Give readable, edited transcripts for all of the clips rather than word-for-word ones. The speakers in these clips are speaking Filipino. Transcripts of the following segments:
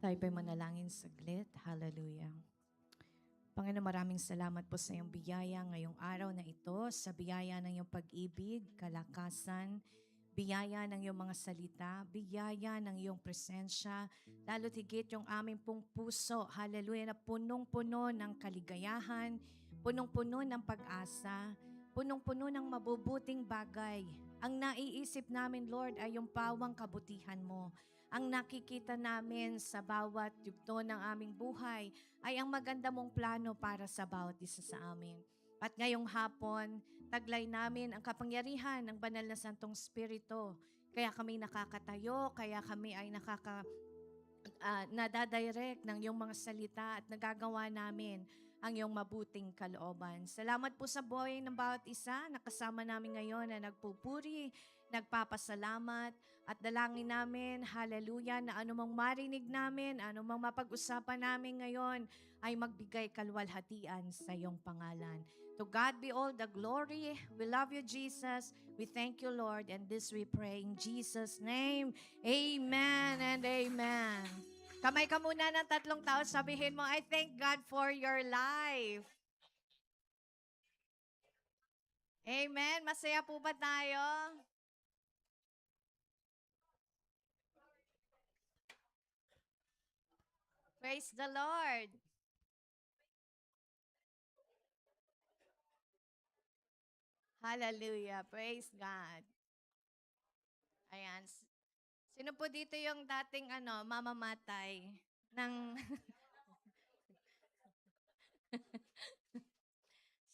Tayo pa'y manalangin saglit. Hallelujah. Panginoon, maraming salamat po sa iyong biyaya ngayong araw na ito, sa biyaya ng iyong pag-ibig, kalakasan, biyaya ng iyong mga salita, biyaya ng iyong presensya, lalo higit yung aming pong puso, hallelujah, na punong-puno ng kaligayahan, punong-puno ng pag-asa, punong-puno ng mabubuting bagay. Ang naiisip namin, Lord, ay yung pawang kabutihan mo. Ang nakikita namin sa bawat yugto ng aming buhay ay ang maganda mong plano para sa bawat isa sa amin. At ngayong hapon, taglay namin ang kapangyarihan ng banal na Santong Espiritu. Kaya kami nakakatayo, kaya kami ay nadadirect ng iyong mga salita at nagagawa namin ang iyong mabuting kalooban. Salamat po sa buhay ng bawat isa. Nakasama namin ngayon na nagpupuri, nagpapasalamat, at dalangin namin, hallelujah, na anumang marinig namin, anumang mapag-usapan namin ngayon, ay magbigay kalwalhatian sa iyong pangalan. To God be all the glory. We love you, Jesus. We thank you, Lord. And this we pray in Jesus' name. Amen and amen. Kamay ka muna ng 3 tao. Sabihin mo, I thank God for your life. Amen. Masaya po ba tayo? Praise the Lord. Hallelujah. Praise God. Ayan. Sino po dito yung dating mamamatay ng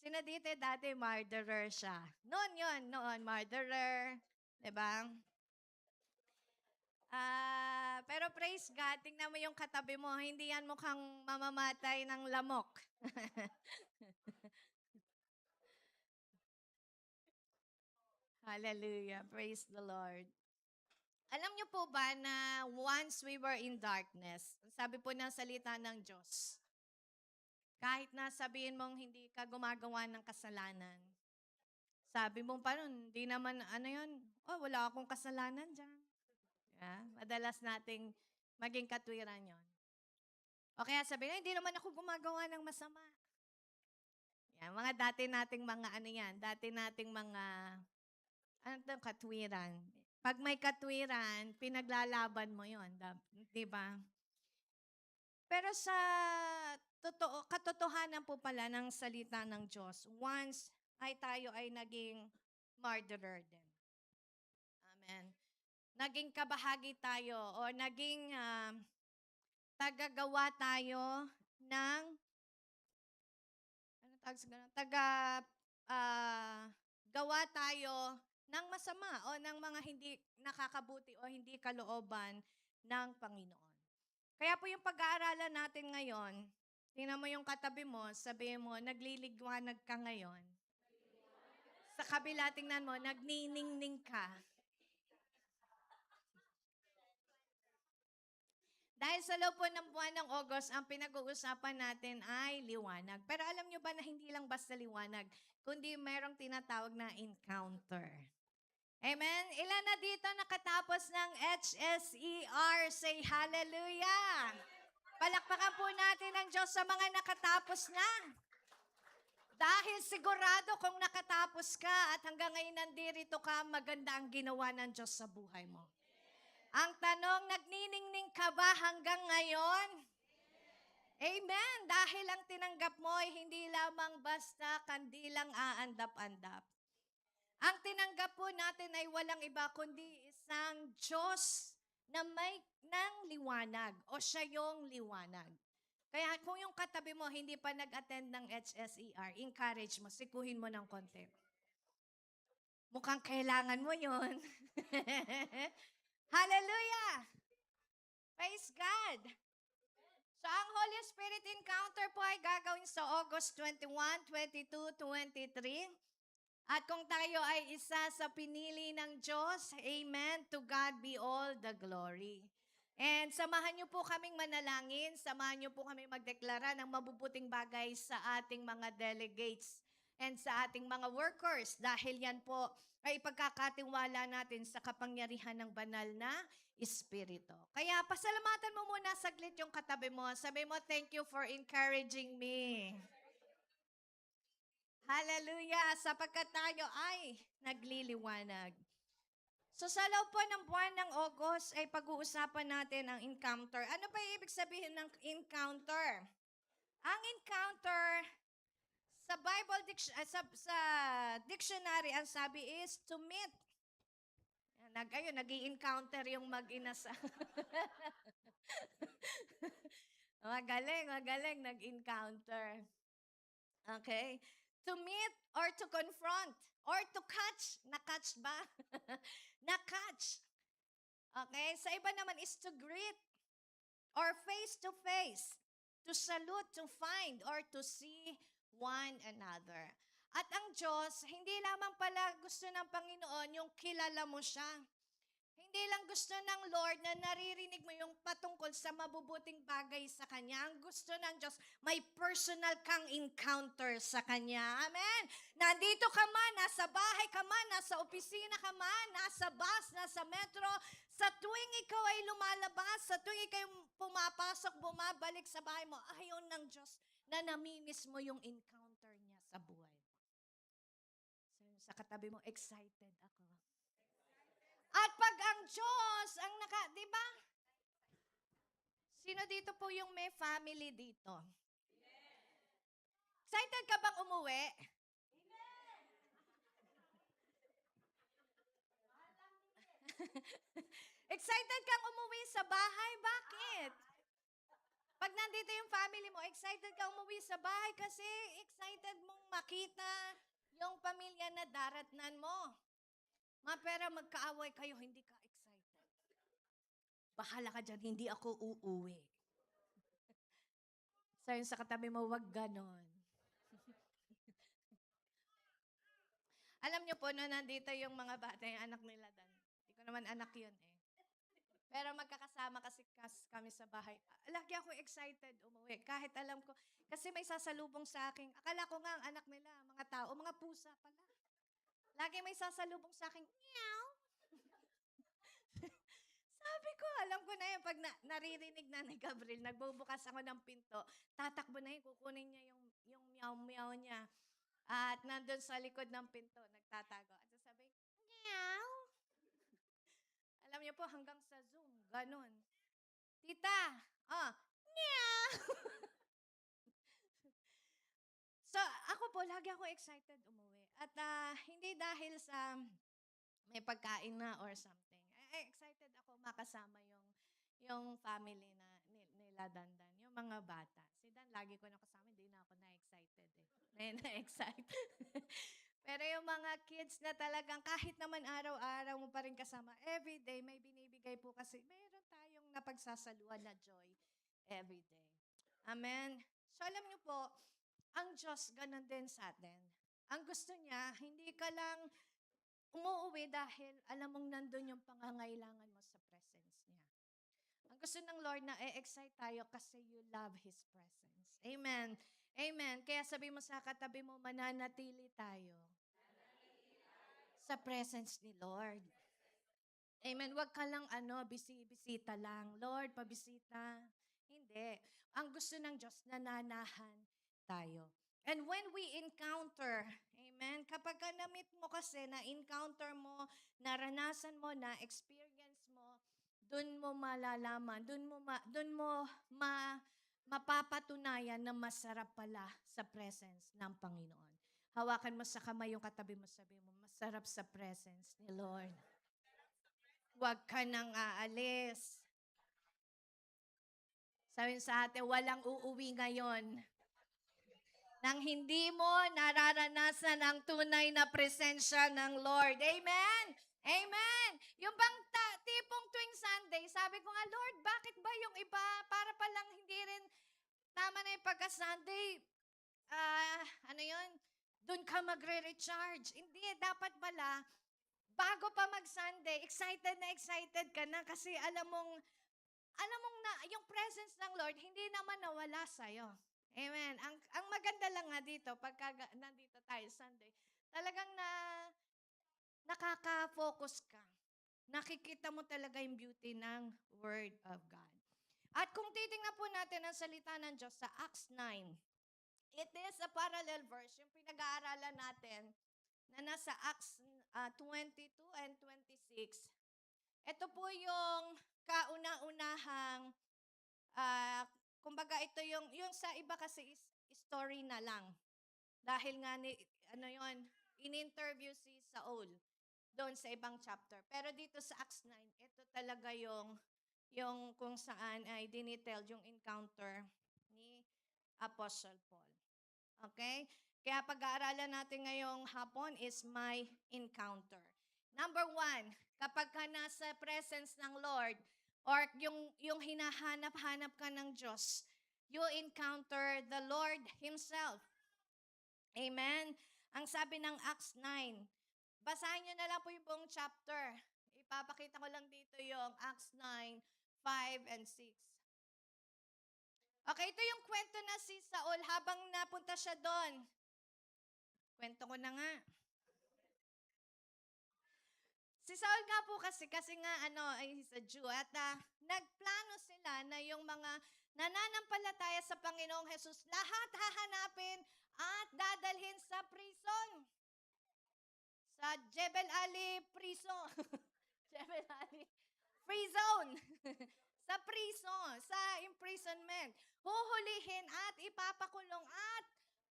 Sino dito dati murderer siya? Noon, murderer. 'Di ba? Pero praise God, tingnan mo yung katabi mo, hindi yan mukhang mamamatay ng lamok. Hallelujah. Praise the Lord. Alam niyo po ba na once we were in darkness, sabi po ng salita ng Diyos, kahit na sabihin mong hindi ka gumagawa ng kasalanan, sabi mo pa nun, hindi naman, wala akong kasalanan dyan. Yeah? Madalas nating maging katwiran yon. O kaya sabihin, hindi naman ako gumagawa ng masama. Yan, mga dati nating mga katwiran. Pag may katwiran, pinaglalaban mo yon, di ba? Pero sa katotohanan po pala ng salita ng Diyos, once tayo ay naging murderer din. Amen. Naging kabahagi tayo o naging tagagawa tayo ng gawa tayo ng masama o ng mga hindi nakakabuti o hindi kalooban ng Panginoon. Kaya po yung pag-aaralan natin ngayon, tingnan mo yung katabi mo, sabihin mo, nagliliwanag ka ngayon. Sa kabila, tingnan mo, nagniningning ka. Dahil sa loob po ng buwan ng August, ang pinag-uusapan natin ay liwanag. Pero alam nyo ba na hindi lang basta liwanag, kundi mayroong tinatawag na encounter. Amen? Ilan na dito nakatapos ng HSER? Say hallelujah! Palakpakan po natin ang Diyos sa mga nakatapos na. Dahil sigurado kung nakatapos ka at hanggang ngayon nandirito ka, maganda ang ginawa ng Diyos sa buhay mo. Ang tanong, nagniningning ka ba hanggang ngayon? Amen. Dahil ang tinanggap mo ay hindi lamang basta kandilang aandap-andap. Ang tinanggap po natin ay walang iba kundi isang Diyos na may ng liwanag o siya yung liwanag. Kaya kung yung katabi mo hindi pa nag-attend ng HSER, encourage mo, sikuhin mo ng konti. Mukhang kailangan mo yun. Hallelujah! Praise God! So, ang Holy Spirit Encounter po ay gagawin sa August 21, 22, 23. At kung tayo ay isa sa pinili ng Diyos, amen, to God be all the glory. And samahan niyo po kaming manalangin, samahan niyo po kami magdeklara ng mabubuting bagay sa ating mga delegates. and sa ating mga workers. Dahil yan po ay ipagkakatiwala natin sa kapangyarihan ng banal na Espiritu. Kaya pasalamatan mo muna saglit yung katabi mo. Sabi mo, thank you for encouraging me. Hallelujah! Sapagkat tayo ay nagliliwanag. So sa loob po ng buwan ng August ay pag-uusapan natin ang encounter. Ano ba ibig sabihin ng encounter? Ang encounter sa Bible sa dictionary ang sabi is to meet. Nag-i-encounter yung mag-ina sa magaling nag-encounter. Okay? To meet or to confront or to catch. Na-catch ba? Na-catch. Okay? Sa iba naman is to greet or face to face. To salute, to find, or to see one another. At ang Diyos, hindi lamang pala gusto ng Panginoon yung kilala mo siya. Hindi lang gusto ng Lord na naririnig mo yung patungkol sa mabubuting bagay sa Kanya. Ang gusto ng Diyos, may personal kang encounter sa Kanya. Amen? Nandito ka man, nasa bahay ka man, nasa opisina ka man, nasa bus, nasa metro, sa tuwing ikaw ay lumalabas, sa tuwing ikaw ay pumapasok, bumabalik sa bahay mo, ayaw ng Diyos na namimiss mo yung encounter niya sa buhay mo. So, sa katabi mo, excited ako. At pag ang Diyos, di ba? Sino dito po yung may family dito? Excited ka bang umuwi? Excited kang umuwi sa bahay? Bakit? Pag nandito yung family mo, excited kang umuwi sa bahay kasi excited mong makita yung pamilya na daratnan mo. Pero magkaaway kayo, hindi ka excited. Bahala ka dyan, hindi ako uuwi. Sayon sa katabi mo, wag ganon. Alam niyo po, no, nandito yung mga bata, yung anak nila dan. Hindi ko naman anak yun eh. Pero magkakasama kasi kami sa bahay. Lagi ako excited umuwi. Kahit alam ko, kasi may sasalubong sa akin. Akala ko nga ang anak nila, mga tao, mga pusa pala. Lagi may sasalubong sa akin, meow. Sabi ko, alam ko na yun, pag naririnig na ni Gabriel, nagbubukas ako ng pinto, tatakbo na yun, kukunin niya yung meow-meow niya. At nandun sa likod ng pinto, nagtatago. At sasabi, meow. Alam niyo po, hanggang sa Zoom, ganun. Tita, meow. So, ako po, lagi ako excited umuwi. At hindi dahil sa may pagkain na or something. Excited ako makasama yung family nila Dandan, yung mga bata. Si Dan, lagi ko na kasama, hindi na ako na-excited eh. Na-excite. Pero yung mga kids na talagang kahit naman araw-araw mo pa rin kasama, everyday may binibigay po kasi mayroon tayong napagsasaluhan na joy everyday. Amen? So alam niyo po, ang Diyos ganun din sa atin. Ang gusto niya, hindi ka lang umuuwi dahil alam mong nandun yung pangangailangan mo sa presence niya. Ang gusto ng Lord na excite tayo kasi you love His presence. Amen. Amen. Kaya sabi mo sa katabi mo, mananatili tayo sa presence ni Lord. Amen. Huwag ka lang bisita lang. Lord, pabisita. Hindi. Ang gusto ng Diyos, nananahan tayo. And when we encounter, amen, kapag na-meet mo kasi, na-encounter mo, naranasan mo, na-experience mo, dun mo malalaman, dun mo mapapatunayan na masarap pala sa presence ng Panginoon. Hawakan mo sa kamay yung katabi mo, sabi mo, masarap sa presence ni Lord. Huwag ka nang aalis. Sabi sa atin, walang uuwi ngayon nang hindi mo nararanasan ang tunay na presensya ng Lord. Amen? Amen! Yung bang tipong tuwing Sunday, sabi ko nga, Lord, bakit ba yung iba, para palang hindi rin tama na yung pagka-Sunday, doon ka magre-recharge. Hindi, dapat pala, bago pa mag-Sunday, excited ka na kasi alam mong na yung presence ng Lord, hindi naman nawala sa'yo. Amen. Ang maganda lang nga dito, pagka nandito tayo Sunday, talagang nakaka-focus ka. Nakikita mo talaga yung beauty ng Word of God. At kung titingnan po natin ang salita ng Diyos sa Acts 9, it is a parallel verse, yung pinag-aaralan natin na nasa Acts 22 and 26. Ito po yung kauna-unahang, kumbaga ito yung sa iba kasi is story na lang. Dahil nga, in-interview si Saul doon sa ibang chapter. Pero dito sa Acts 9, ito talaga yung kung saan ay dinetailed yung encounter ni Apostle Paul. Okay? Kaya pag-aaralan natin ngayong hapon is my encounter. Number 1, kapag ka nasa presence ng Lord or yung hinahanap-hanap ka ng Diyos, you encounter the Lord Himself. Amen? Ang sabi ng Acts 9, basahin nyo na lang po yung buong chapter. Ipapakita ko lang dito yung Acts 9, 5 and 6. Okay, ito yung kwento na si Saul habang napunta siya doon. Kwento ko na nga. Si Saul nga po kasi nga he's a Jew at nagplano sila na yung mga nananampalataya sa Panginoong Jesus, lahat hahanapin at dadalhin sa prison. Sa Jebel Ali prison. Jebel Ali free zone. Sa prison, sa imprisonment. Huhulihin at ipapakulong at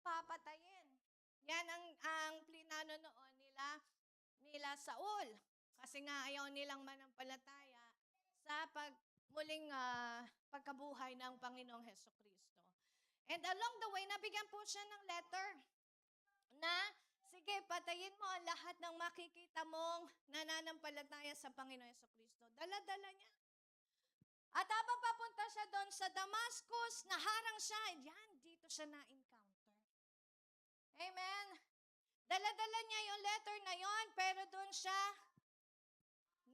papatayin. Yan ang plinano noon nila Saul. Kasi nga ayaw nilang manampalataya sa muling pagkabuhay ng Panginoong Hesukristo. And along the way, nabigyan po siya ng letter na, sige, patayin mo ang lahat ng makikita mong nananampalataya sa Panginoong Hesukristo. Dala-dala niya. At habang papunta siya doon sa Damascus, naharang siya. Yan, dito siya na-encounter. Amen. Dala-dala niya yung letter na yon, pero doon siya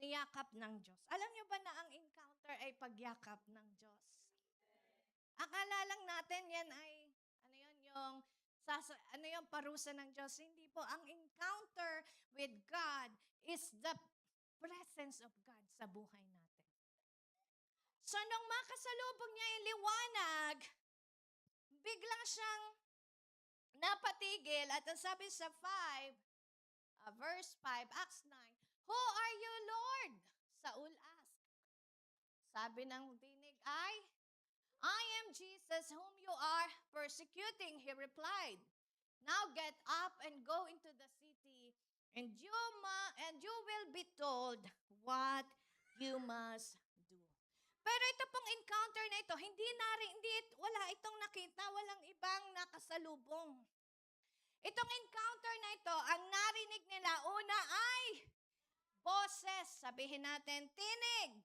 niyakap ng Diyos. Alam niyo ba na ang encounter ay pagyakap ng Diyos? Akala lang natin yan ay, yung parusa ng Diyos. Hindi po. Ang encounter with God is the presence of God sa buhay natin. So, nung makasalubong niya yung liwanag, biglang siyang napatigil. At ang sabi sa verse 5, Acts 9, "Who are you, Lord?" Saul asked. Sabi ng tinig ay, "I am Jesus whom you are persecuting," he replied. "Now get up and go into the city, and you will be told what you must do." Pero ito pong encounter na ito, wala itong nakita, walang ibang nakasalubong. Itong encounter na ito, ang narinig nila, una ay boses. Sabihin natin, tinig.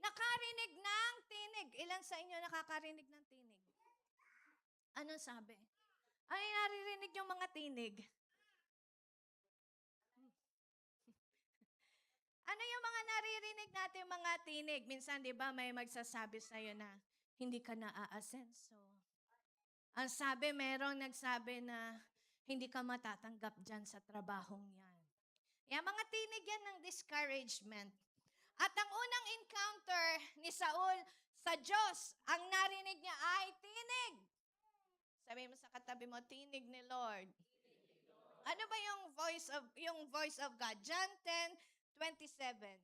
Nakarinig ng tinig. Ilan sa inyo nakakarinig ng tinig? Anong sabi? Ay, naririnig yung mga tinig. Ano yung mga naririnig natin mga tinig? Minsan, di ba, may magsasabi sa'yo na hindi ka na aasenso. Ang sabi, merong nagsabi na hindi ka matatanggap dyan sa trabahong yan. Yan, mga tinig yan ng discouragement. At ang unang encounter ni Saul sa Diyos, ang narinig niya ay tinig. Sabi mo sa katabi mo, tinig ni Lord. Ano ba yung voice of God? John 10:27.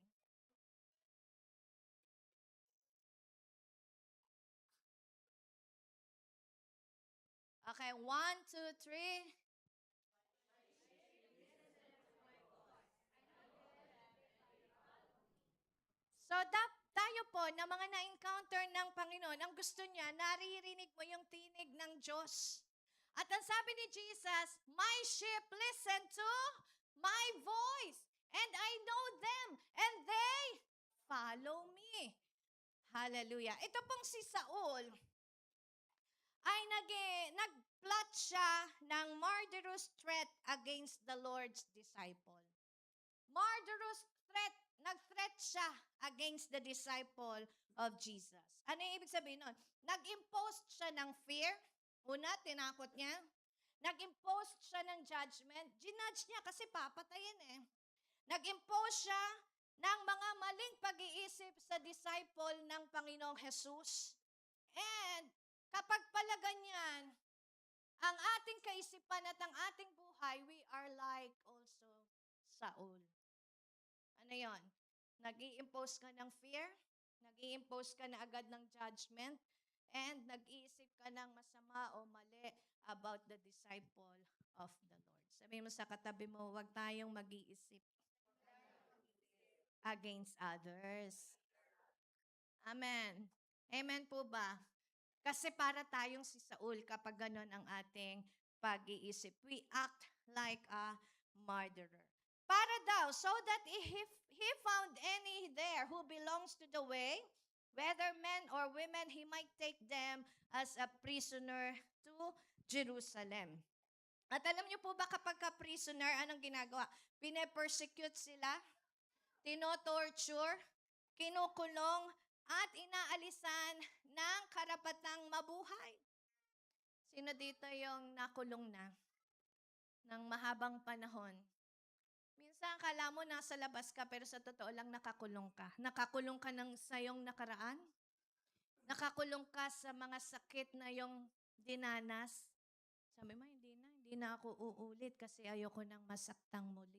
Okay, 1, 2, 3. So, tayo po na mga na-encounter ng Panginoon, ang gusto niya, naririnig mo yung tinig ng Diyos. At ang sabi ni Jesus, "My sheep listen to my voice, and I know them, and they follow me." Hallelujah. Ito pong si Saul ay nag-plot siya ng murderous threat against the Lord's disciple. Murderous threat. Nag-threat siya against the disciple of Jesus. Ano yung ibig sabihin nun? Nag-impose siya ng fear. Una, tinakot niya. Nag-impose siya ng judgment. Ginudge niya kasi papatayin eh. Nag-impose siya ng mga maling pag-iisip sa disciple ng Panginoong Jesus. And kapag pala ganyan, ang ating kaisipan at ang ating buhay, we are like also Saul. Ano yon? Nag-i-impose ka ng fear, nag-i-impose ka na agad ng judgment, and nag-iisip ka ng masama o mali about the disciple of the Lord. Sabihin mo sa katabi mo, huwag tayong mag-iisip against others. Amen. Amen po ba? Kasi para tayong si Saul kapag ganon ang ating pag-iisip. We act like a murderer. Para daw, so that if he found any there who belongs to the way, whether men or women, he might take them as a prisoner to Jerusalem. At alam niyo po ba kapag ka-prisoner, anong ginagawa? Pine-persecute sila, tinotorture, kinukulong, at inaalisan ng karapatang mabuhay. Sino dito yung nakulong na ng mahabang panahon? Minsan akala mo nasa labas ka pero sa totoo lang nakakulong ka. Nakakulong ka ng sa iyong nakaraan? Nakakulong ka sa mga sakit na iyong dinanas? Sabi mo, hindi na ako uulit kasi ayoko nang masaktang muli.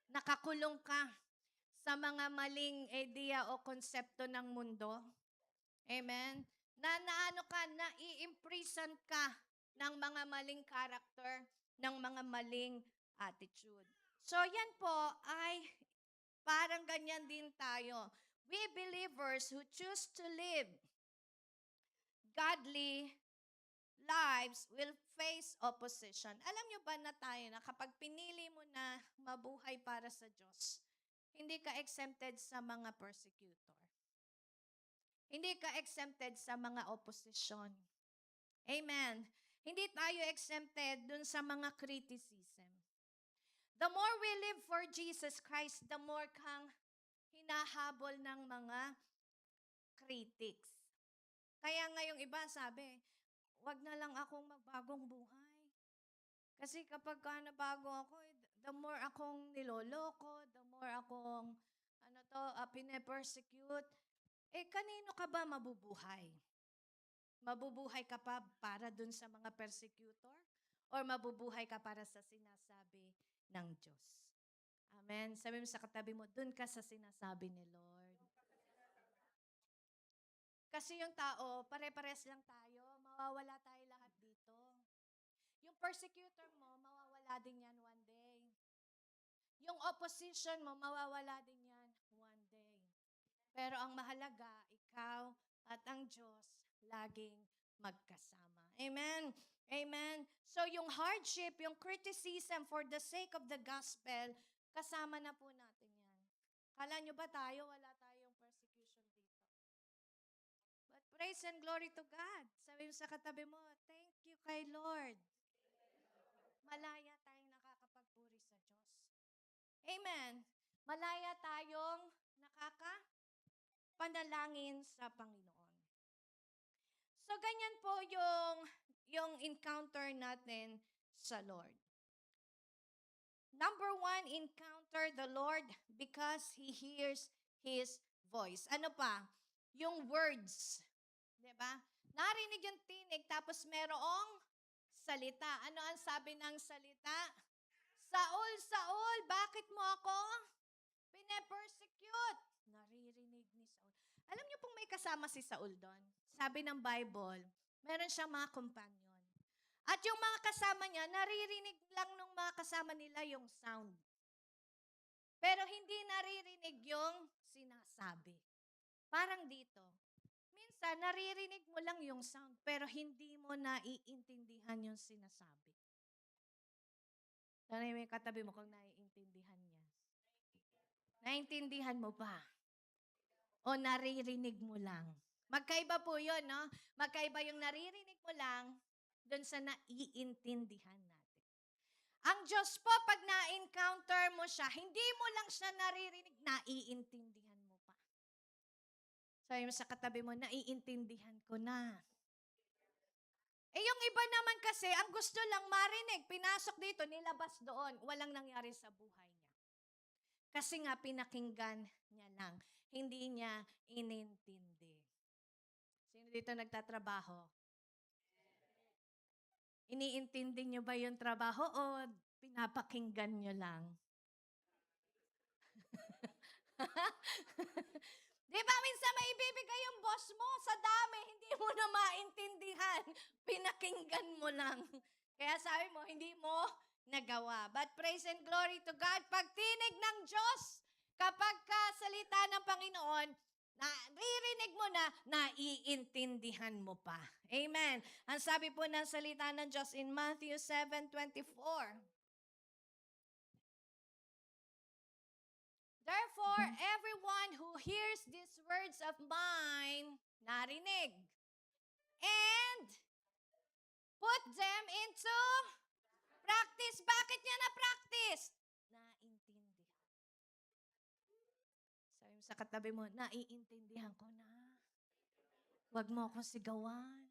Nakakulong ka sa mga maling idea o konsepto ng mundo. Amen? Naano ka, nai-imprison ka ng mga maling character, ng mga maling attitude. So yan po ay parang ganyan din tayo. We believers who choose to live godly lives will face opposition. Alam nyo ba na tayo na kapag pinili mo na mabuhay para sa Diyos, hindi ka exempted sa mga persecutor. Hindi ka exempted sa mga opposition. Amen. Hindi tayo exempted dun sa mga criticism. The more we live for Jesus Christ, the more kang hinahabol ng mga critics. Kaya ngayong iba sabi, wag na lang akong magbagong buhay. Kasi kapag nabago ako, the more akong niloloko, the more akong pine-persecute, kanino ka ba mabubuhay? Mabubuhay ka pa para dun sa mga persecutor? Or mabubuhay ka para sa sinasabi ng Diyos? Amen. Sabi mo sa katabi mo, dun ka sa sinasabi ni Lord. Kasi yung tao, pare-pares lang tayo, mawawala tayo lahat dito. Yung persecutor mo, mawawala din yan one day. Yung opposition mo, mawawala din yan one day. Pero ang mahalaga, ikaw at ang Diyos, laging magkasama. Amen? Amen? So yung hardship, yung criticism for the sake of the gospel, kasama na po natin yan. Kala nyo ba tayo, wala tayong persecution dito? But praise and glory to God. Sabi mo sa katabi mo, thank you kay Lord. Malaya tayong nakakapagpuri sa Diyos. Amen. Malaya tayong nakakapanalangin sa Panginoon. So, ganyan po yung encounter natin sa Lord. Number 1, encounter the Lord because He hears His voice. Ano pa? Yung words. Diba? Narinig yung tinig, tapos merong salita. Ano ang sabi ng salita? Saul, Saul, bakit mo ako pine-persecute? Naririnig ni Saul. Alam niyo pong may kasama si Saul doon? Sabi ng Bible, meron siyang mga companion. At yung mga kasama niya, naririnig lang ng mga kasama nila yung sound. Pero hindi naririnig yung sinasabi. Parang dito. Minsan, naririnig mo lang yung sound, pero hindi mo naiintindihan yung sinasabi. Tanay mo yung katabi mo kung naiintindihan niya. Naintindihan mo ba? O naririnig mo lang? Magkaiba po yun, no? Magkaiba yung naririnig mo lang doon sa naiintindihan natin. Ang Diyos po, pag na-encounter mo siya, hindi mo lang siya naririnig, naiintindihan mo pa. Sabi mo sa katabi mo, naiintindihan ko na. Yung iba naman kasi, ang gusto lang marinig, pinasok dito, nilabas doon, walang nangyari sa buhay niya. Kasi nga, pinakinggan niya lang. Hindi niya inintindi. Sino dito nagtatrabaho? Iniintindi niyo ba yung trabaho o pinapakinggan niyo lang? Di ba minsan may ibibigay yung boss mo sa dami, hindi mo na maintindihan, pinakinggan mo lang. Kaya sabi mo, hindi mo nagawa. But praise and glory to God, pagtinig ng Diyos, kapag kasalita ng Panginoon, naririnig mo na, naiintindihan mo pa. Amen. Ang sabi po ng salita ng Diyos in Matthew 7:24, therefore, everyone who hears these words of mine, narinig, and put them into practice. Bakit niya na-practice? Naintindihan. Sabi mo sa katabi mo, naiintindihan ko na. Huwag mo akong sigawan.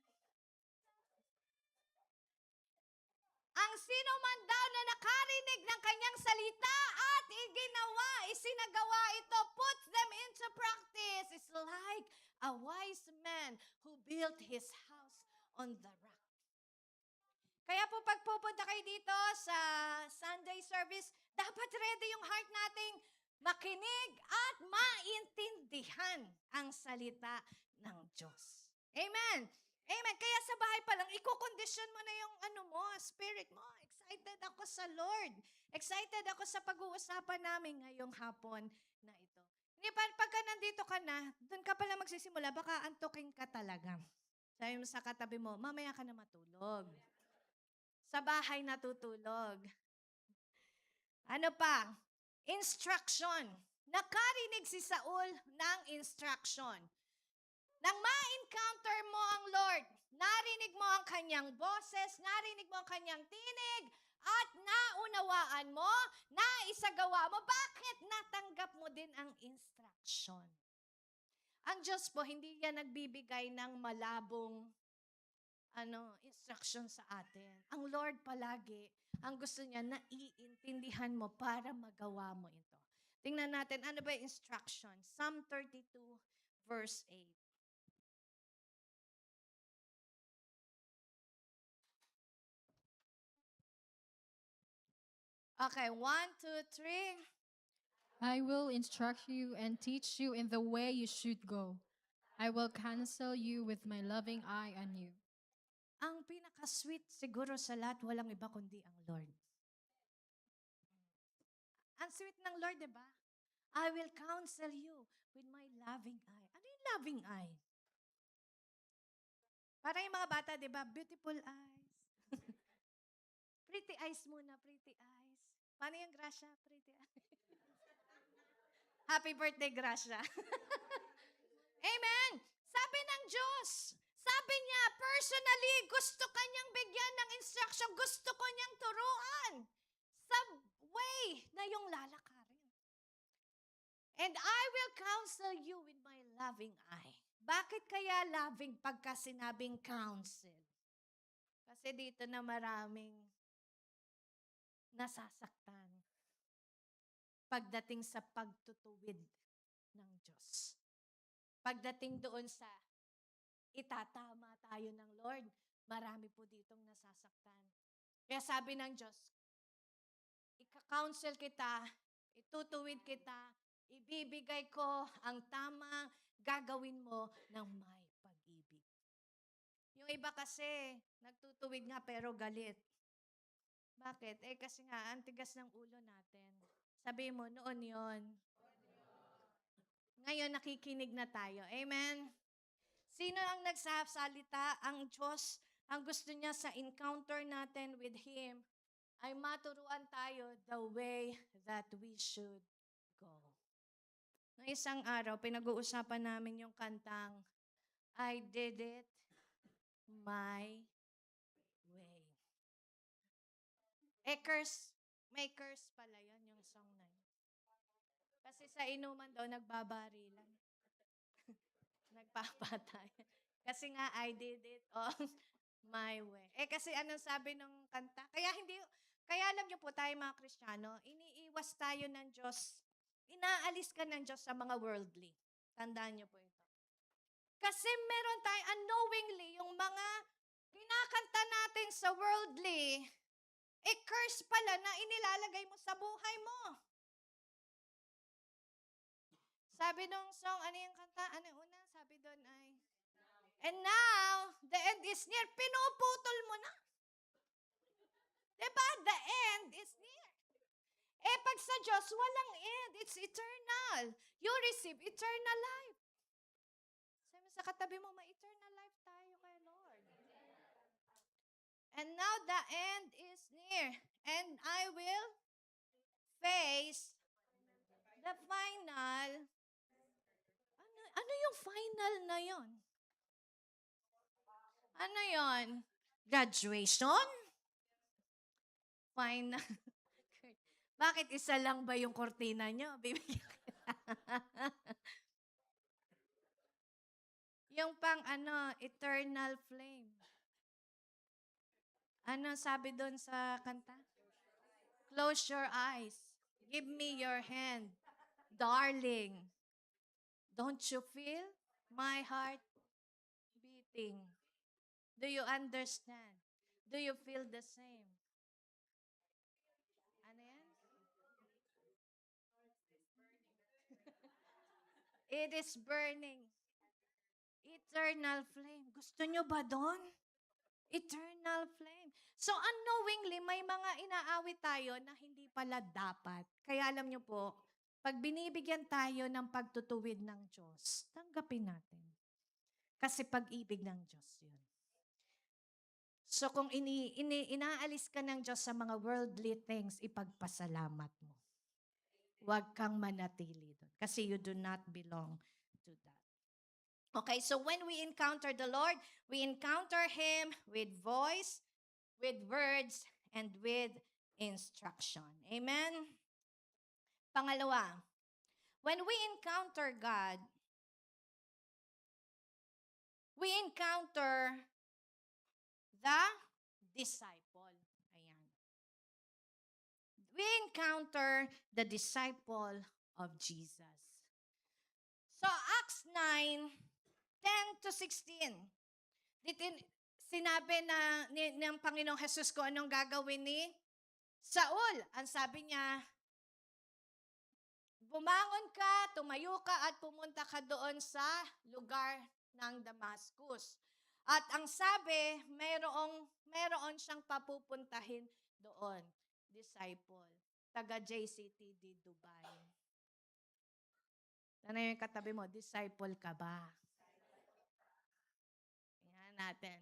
Ang sino man daw na nakarinig ng kanyang salita at isinagawa ito, put them into practice. It's like a wise man who built his house on the rock. Kaya po pag pupunta kayo dito sa Sunday service, dapat ready yung heart nating makinig at maintindihan ang salita ng Diyos. Amen. Amen. Kaya sa bahay pa lang, i-condition mo na yung spirit mo. Excited ako sa Lord. Excited ako sa pag-uusapan namin ngayong hapon na ito. Hindi pa, pagka nandito ka na, doon ka pala magsisimula, baka antukin ka talaga. Sabi mo sa katabi mo, mamaya ka na matulog. Sa bahay natutulog. Ano pa? Instruction. Nakarinig si Saul ng instruction. Nang ma-encounter mo ang Lord, narinig mo ang kanyang boses, narinig mo ang kanyang tinig, at naunawaan mo, naisagawa mo, bakit natanggap mo din ang instruction? Ang Diyos po, hindi yan nagbibigay ng malabong instruction sa atin. Ang Lord palagi, ang gusto niya, naiintindihan mo para magawa mo ito. Tingnan natin, ano ba yung instruction? Psalm 32, verse 8. Okay, 1, 2, 3. I will instruct you and teach you in the way you should go. I will counsel you with my loving eye on you. Ang pinaka-sweet siguro sa lahat, walang iba kundi ang Lord. Ang sweet ng Lord, di ba? I will counsel you with my loving eye. Ano yung loving eye? Parang yung mga bata, di ba? Beautiful eyes. Pretty eyes muna, pretty eyes. Paano yung Gracia? Pretty eyes. Happy birthday, Gracia. Amen. Sabi ng Diyos, sabi niya, personally, gusto kanyang bigyan ng instruction, gusto ko niyang turuan sa way na yung lalakarin. And I will counsel you with my loving eye. Bakit kaya loving pagka sinabing counsel? Kasi dito na maraming nasasaktan pagdating sa pagtutuwid ng Diyos. Pagdating doon sa itatama tayo ng Lord, marami po ditong nasasaktan. Kaya sabi ng Diyos, ika-counsel kita, itutuwid kita, ibibigay ko ang tama, gagawin mo ng may pag-ibig. Yung iba kasi, nagtutuwid nga pero galit. Bakit? Kasi nga, ang tigas ng ulo natin. Sabi mo, noon yon. Ngayon, nakikinig na tayo. Amen? Sino ang nagsasalita? Ang Diyos. Ang gusto niya sa encounter natin with Him ay maturuan tayo the way that we should go. Noong isang araw, pinag-uusapan namin yung kantang, I did it my way. May curse pala yan, yung song na yun. Kasi sa inuman daw, nagbabarilan. Nagpapatay. Kasi nga, I did it on my way. Kasi anong sabi ng kanta? Kaya alam niyo po tayo mga Kristiyano, iniiwas tayo ng Diyos. Inaalis ka ng Diyos sa mga worldly. Tandaan niyo po ito. Kasi meron tayo unknowingly, yung mga kinakanta natin sa worldly, curse pala na inilalagay mo sa buhay mo. Sabi nung song, ano yung kanta? Ano yung una? Sabi doon ay, and now, the end is near. Pinuputol mo na. Diba? The end is near. Pag sa Diyos, walang end. It's eternal. You receive eternal life. Sabi mo sa katabi mo, ma-eternal life tayo kay Lord. And now the end is near. And I will face the final. Ano yung final na yon? Ano yon? Graduation? Final. Bakit isa lang ba yung kortina nyo? Bibigyan kita. Yung pang eternal flame. Ano sabi doon sa kanta? Close your eyes. Give me your hand. Darling, don't you feel my heart beating? Do you understand? Do you feel the same? Ano yan? It is burning. Eternal flame. Gusto nyo ba doon? Eternal flame. So unknowingly, may mga inaawit tayo na hindi pala dapat. Kaya alam nyo po, pag binibigyan tayo ng pagtutuwid ng Diyos, tanggapin natin. Kasi pag-ibig ng Diyos yun. So kung inaalis ka ng Diyos sa mga worldly things, ipagpasalamat mo. Huwag kang manatili doon. Kasi you do not belong to that. Okay, so when we encounter the Lord, we encounter Him with voice, with words, and with instruction. Amen? Pangalawa, when we encounter God, we encounter the disciple. Ayan. We encounter the disciple of Jesus. So, Acts 9, 10 to 16. Dito sinabi ng Panginoong Jesus ko anong gagawin ni Saul. Ang sabi niya, bumangon ka, tumayo ka at pumunta ka doon sa lugar ng Damascus. At ang sabi, mayroon siyang papupuntahin doon, disciple, taga JCTD Dubai. Ano yung katabi mo? Disciple ka ba? Yan natin.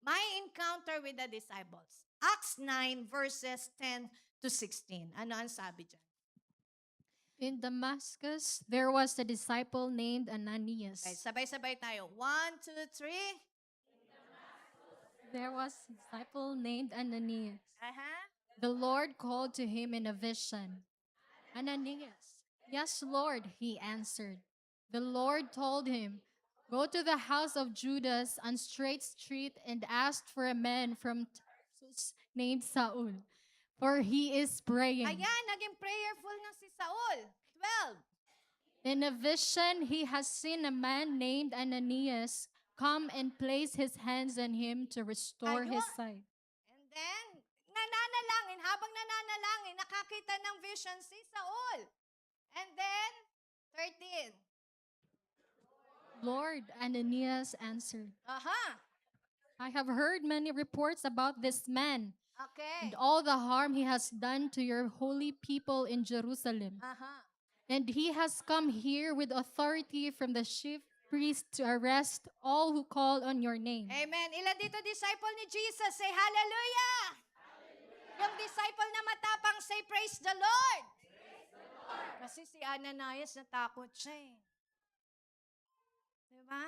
My encounter with the disciples. Acts 9 verses 10 to 16. Ano ang sabi dyan? In Damascus, there was a disciple named Ananias. Okay, sabay-sabay tayo. 1, 2, 3. There was a disciple named Ananias. Aha. The Lord called to him in a vision. Ananias. Yes, Lord, he answered. The Lord told him, go to the house of Judas on Straight Street and ask for a man from Tarsus named Saul, for he is praying. Ayan, naging prayerful na si Saul. 12. In a vision, he has seen a man named Ananias come and place his hands on him to restore his Ayun. sight. And then, habang nananalangin, nakakita ng vision si Saul. And then, 13. Lord, Ananias answered, Aha. I have heard many reports about this man Okay. and all the harm he has done to your holy people in Jerusalem. Aha. And he has come here with authority from the chief priest to arrest all who call on your name. Amen. Ilan dito disciple ni Jesus? Say hallelujah. Yung disciple na matapang, say praise the Lord. Kasi si Ananias natakot siya eh. Diba?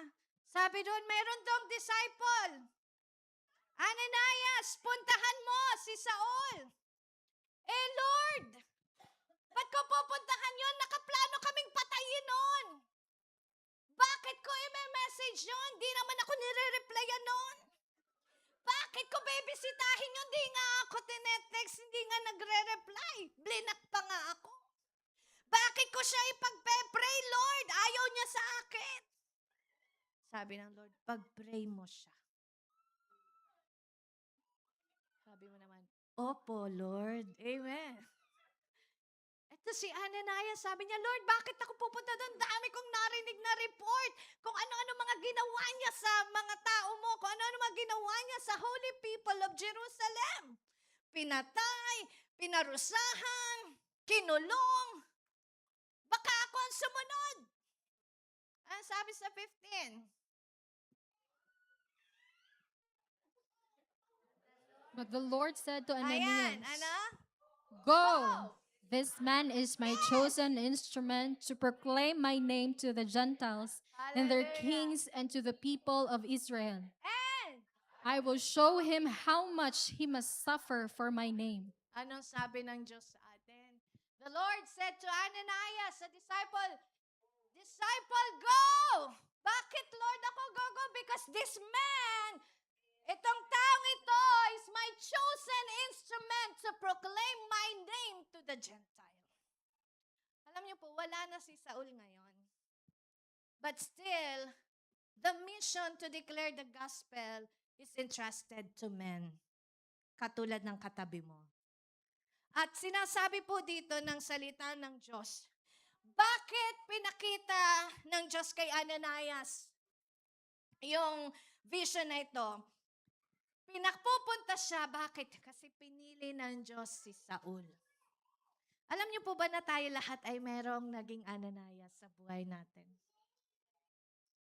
Sabi doon, meron dong disciple. Ananias, puntahan mo si Saul. Eh Lord, ba't ko pupuntahan yun? Nakaplano kaming patayin nun. Bakit ko i-message yun? Di naman ako nire-replyan nun. Bakit ko bibisitahin yun? Di nga ako tinetext, hindi nga nagre-reply. Blinak pa nga ako. Bakit ko siya ipagpe-pray, Lord? Ayaw niya sa akin. Sabi ng Lord, pag-pray mo siya. Sabi mo naman, Opo, Lord. Amen. Ito si Ananias, sabi niya, Lord, bakit ako pupunta doon? Dami kong narinig na report kung ano-ano mga ginawa niya sa mga tao mo, kung ano-ano mga ginawa niya sa holy people of Jerusalem. Pinatay, pinarusahan, kinulong. Baka ako ang sumunod. Ang sabi sa 15, But the Lord said to ayan, Ananias, ano? Go! This man is my chosen instrument to proclaim my name to the Gentiles and their Hallelujah. kings and to the people of Israel. And, I will show him how much he must suffer for my name. anong sabi ng Diyos sa atin? The Lord said to Ananias, a disciple, go! Bakit, Lord, ako go? Because this man, itong taong ito, is my chosen instrument to proclaim my name to the Gentile. Alam niyo po, wala na si Saul ngayon. But still, the mission to declare the gospel is entrusted to men. Katulad ng katabi mo. At sinasabi po dito ng salita ng Diyos, bakit pinakita ng Diyos kay Ananias yung vision na ito? Pinakpupunta siya, bakit? Kasi pinili ng Diyos si Saul. Alam niyo po ba na tayo lahat ay merong naging Ananias sa buhay natin?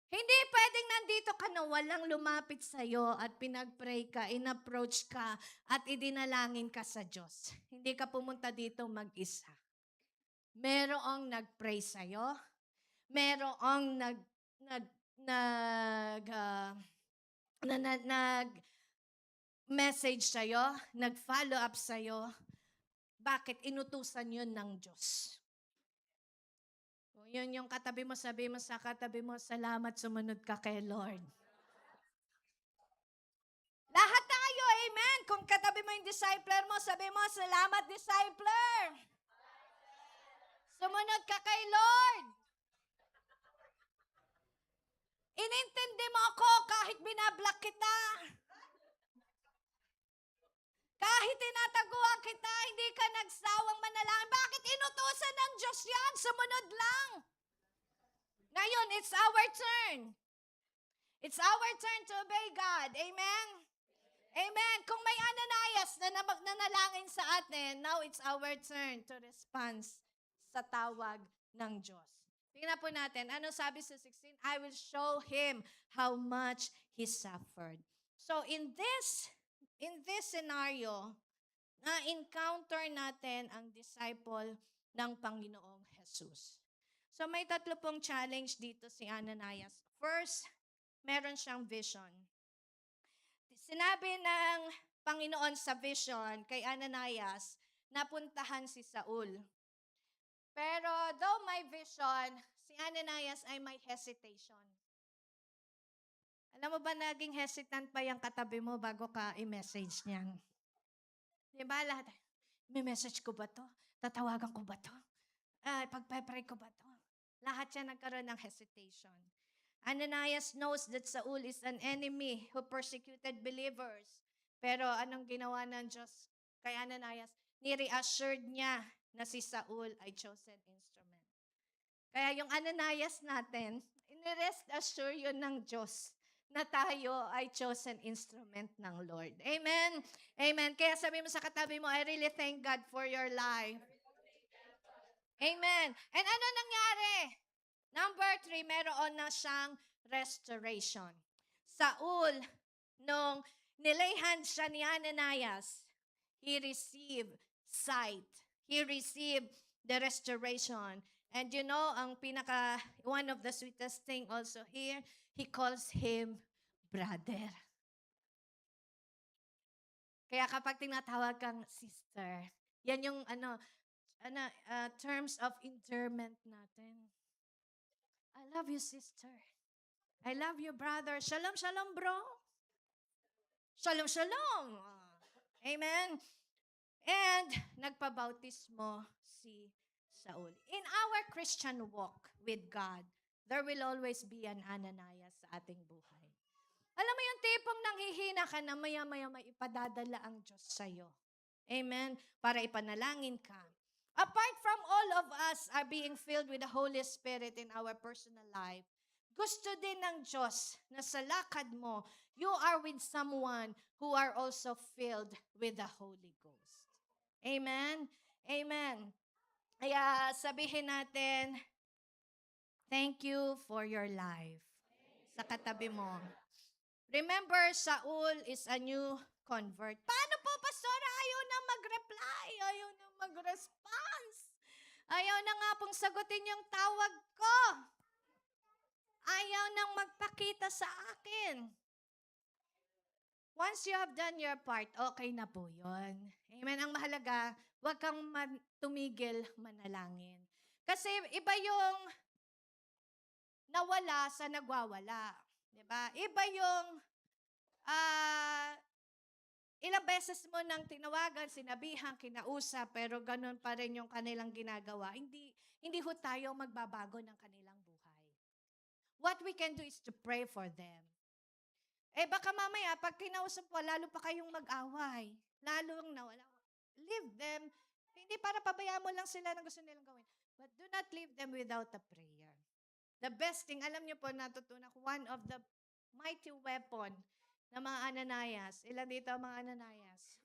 Hindi pwedeng nandito ka na walang lumapit sa'yo at pinag-pray ka, in-approach ka, at idinalangin ka sa Diyos. Hindi ka pumunta dito mag-isa. Merong nag-pray sa'yo, merong nag-message sa'yo, nag-follow up sa'yo. Bakit? Inutusan yun ng Diyos. Kung yun yung katabi mo, sabi mo sa katabi mo, salamat, sumunod ka kay Lord. Lahat tayo, amen. Kung katabi mo yung discipler mo, sabi mo, salamat, discipler. Sumunod ka kay Lord. Inintindi mo ako kahit binablock kita. Kahit tinataguan kita, hindi ka nagsawang manalangin. Bakit inutusan ng Diyos yan? Sumunod lang. Ngayon, it's our turn. It's our turn to obey God. Amen? Amen. Kung may Ananias na nanalangin sa atin, now it's our turn to respond sa tawag ng Diyos. Tingnan po natin, ano sabi sa 16? I will show him how much he suffered. So in this scenario, na-encounter natin ang disciple ng Panginoong Jesus. So may tatlo pong challenge dito si Ananias. First, meron siyang vision. Sinabi ng Panginoon sa vision kay Ananias, napuntahan si Saul. Pero though may vision, si Ananias ay may hesitation. Alam mo ba, naging hesitant pa yung katabi mo bago ka i-message niyan? Diba lahat? May message ko ba to? Tatawagan ko ba to? Pagpe-pray ko ba to? Lahat yan nagkaroon ng hesitation. Ananias knows that Saul is an enemy who persecuted believers. Pero anong ginawa ng Diyos kay Ananias? Ni-reassured niya na si Saul ay chosen instrument. Kaya yung Ananias natin, in-rest assure yun ng Diyos na tayo ay chosen instrument ng Lord. Amen? Amen. Kaya sabi mo sa katabi mo, I really thank God for your life. Amen. And ano nangyari? Number 3, meron na siyang restoration. Saul, nung nilay hands siya ni Ananias, he received sight. He received the restoration. And you know, one of the sweetest thing also here, he calls him brother. Kaya kapag tinatawag kang sister, Yan yung terms of endearment natin. I love you, sister. I love you, brother. Shalom, shalom, bro. Shalom, shalom. Amen. And nagpabautismo si Saul. In our Christian walk with God, there will always be an Ananias sa ating buhay. Alam mo yung tipong nanghihina ka na maya-maya may ipadadala ang Diyos sa'yo. Amen? Para ipanalangin ka. Apart from all of us are being filled with the Holy Spirit in our personal life, gusto din ng Diyos na sa lakad mo, you are with someone who are also filled with the Holy Ghost. Amen? Amen. Kaya sabihin natin, thank you for your life. Sa katabi mo. Remember, Saul is a new convert. Paano po, Pastora? Ayaw na mag-reply. Ayaw na mag-response. Ayaw na nga pong sagutin yung tawag ko. Ayaw nang magpakita sa akin. Once you have done your part, okay na po yun. Amen. Ang mahalaga, huwag kang tumigil manalangin. Kasi iba yung nawala sa nagwawala. Diba? Iba yung ilang beses mo nang tinawagan, sinabihan, kinausap, pero ganun pa rin yung kanilang ginagawa. Hindi ho tayo magbabago ng kanilang buhay. What we can do is to pray for them. Baka mamaya, pag kinausap mo, lalo pa kayong mag-away. Lalong nawala. Leave them. Hindi para pabayaan mo lang sila ng gusto nilang gawin. But do not leave them without a prayer. The best thing, alam niyo po, natutunan ko, one of the mighty weapon na mga Ananias. Ilan dito ang mga Ananias?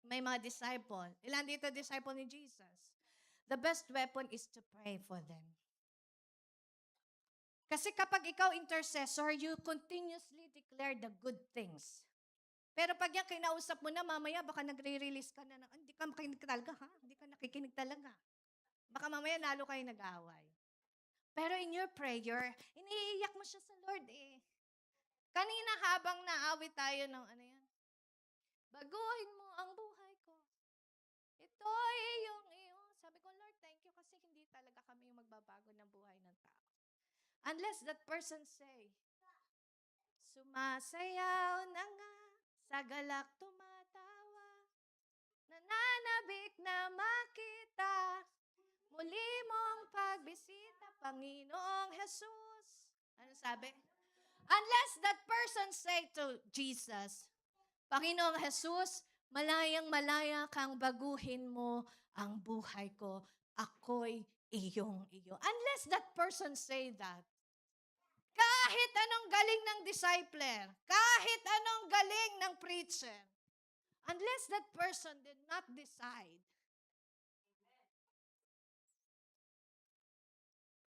May mga disciple. Ilan dito disciple ni Jesus? The best weapon is to pray for them. Kasi kapag ikaw intercessor, you continuously declare the good things. Pero pag yan kinausap mo na, mamaya baka nagre-release ka na, hindi ka makikinig talaga, ha? Hindi ka nakikinig talaga. Baka mamaya lalo kayo nag-aaway. Pero in your prayer, iniiyak mo siya sa Lord eh. Kanina habang naawit tayo ng baguhin mo ang buhay ko. Ito ay yung iyo. Sabi ko, Lord, thank you kasi hindi talaga kami yung magbabago ng buhay ng tao. Unless that person say, sumasayaw na nga, sa galak tumatawa, nananabik na makita, muli mong pagbisita, Panginoong Jesus. Ano sabi? Unless that person say to Jesus, Panginoong Jesus, malayang-malaya kang baguhin mo ang buhay ko. Ako'y iyong iyo. Unless that person say that, kahit anong galing ng discipler, kahit anong galing ng preacher, unless that person did not decide,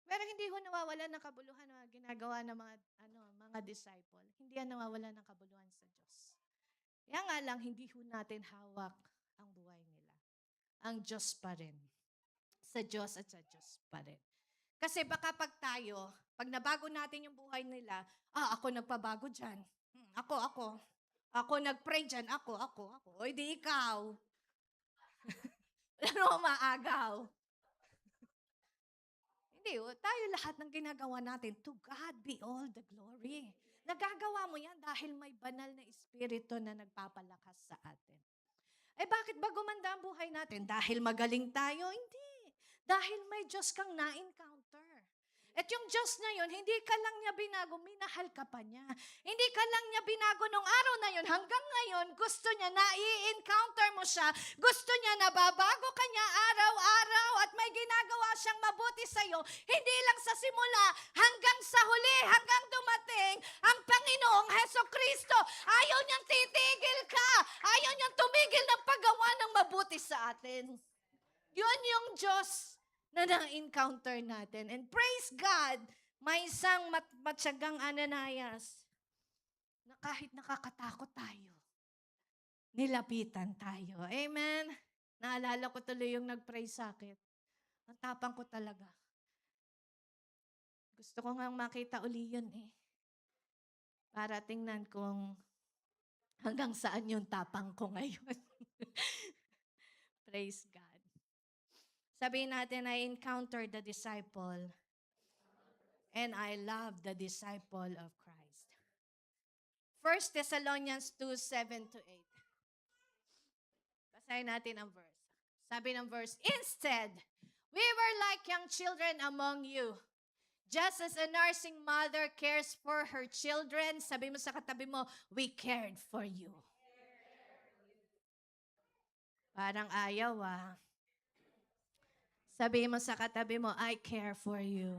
pero hindi ho nawawala ng kabuluhan na ginagawa ng mga disciple. Hindi yan nawawala ng kabuluhan sa Diyos. Kaya nga lang, hindi ho natin hawak ang buhay nila. Ang Diyos pa rin. Sa Diyos at sa Diyos pa rin. Kasi baka pag nabago natin yung buhay nila, ako nagpabago dyan. Ako nag-pray dyan. Ako. O di ikaw. Wala naman maagaw. Hindi, tayo lahat ng ginagawa natin, to God be all the glory. Nagagawa mo yan dahil may banal na espiritu na nagpapalakas sa atin. Bakit ba gumanda ang buhay natin? Dahil magaling tayo? Hindi. Dahil may Diyos kang na-encounter. At yung Diyos na yun, hindi ka lang niya binago, minahal ka pa niya. Hindi ka lang niya binago nung araw na yun, hanggang ngayon, gusto niya na i-encounter mo siya. Gusto niya na babago ka niya araw-araw at may ginagawa siyang mabuti sa'yo. Hindi lang sa simula, hanggang sa huli, hanggang dumating ang Panginoong Hesukristo. Ayaw niyang titigil ka. Ayaw niyang tumigil ng paggawa ng mabuti sa atin. Yun yung Diyos na na-encounter natin. And praise God, may isang matyagang Ananias na kahit nakakatakot tayo, nilapitan tayo. Amen? Naalala ko tuloy yung nag-pray sa akin. Ang tapang ko talaga. Gusto ko nga makita uli yun eh. Para tingnan kung hanggang saan yung tapang ko ngayon. Praise God. Sabihin natin, I encountered the disciple and I love the disciple of Christ. 1 Thessalonians 2:7-8. Basahin natin ang verse. Sabi ng verse, instead, we were like young children among you. Just as a nursing mother cares for her children, sabi mo sa katabi mo, we cared for you. Parang ayaw Sabi mo sa katabi mo, I care for you.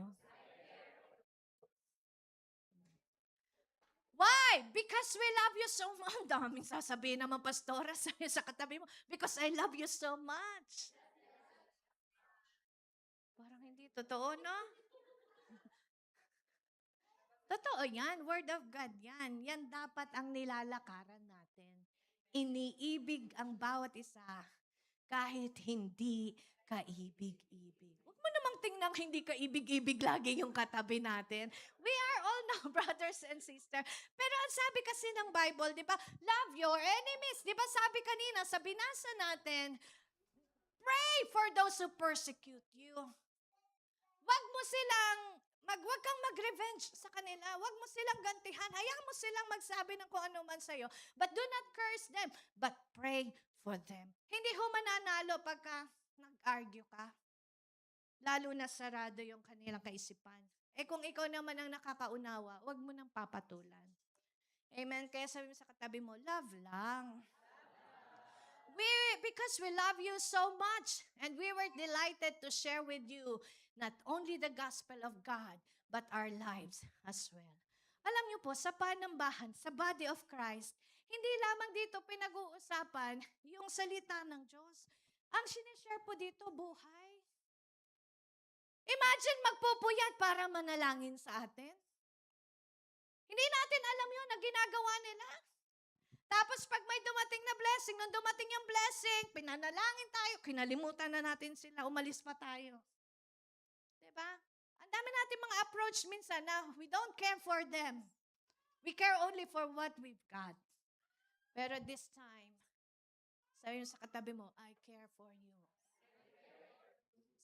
Why? Because we love you so much. Ang daming sasabihin naman, pastora, sabi sa katabi mo, because I love you so much. Parang hindi totoo, no? Totoo yan. Word of God yan. Yan dapat ang nilalakaran natin. Iniibig ang bawat isa kahit hindi kaibig-ibig. Huwag mo namang tingnan hindi kaibig-ibig lagi yung katabi natin. We are all now brothers and sisters. Pero ang sabi kasi ng Bible, di ba, love your enemies. Di ba sabi kanina, sa binasa natin, pray for those who persecute you. Huwag kang mag-revenge sa kanila. Huwag mo silang gantihan. Hayaan mo silang magsabi ng kung ano man sa'yo. But do not curse them. But pray for them. Hindi ho mananalo pagka nag-argue ka. Lalo na sarado yung kanilang kaisipan. Kung ikaw naman ang nakakaunawa, huwag mo nang papatulan. Amen? Kaya sabi mo sa katabi mo, love lang. Because we love you so much and we were delighted to share with you not only the gospel of God, but our lives as well. Alam niyo po, sa panambahan, sa body of Christ, hindi lamang dito pinag-uusapan yung salita ng Diyos. Ang sinishare po dito, buhay. Imagine magpupuyat para manalangin sa atin. Hindi natin alam yun na ginagawa nila. Tapos pag may dumating na blessing, nung dumating yung blessing, pinanalangin tayo, kinalimutan na natin sila, umalis pa tayo. Diba? Ang dami natin mga approach minsan na we don't care for them. We care only for what we've got. Pero this time, sabi mo sa katabi mo, I care for you.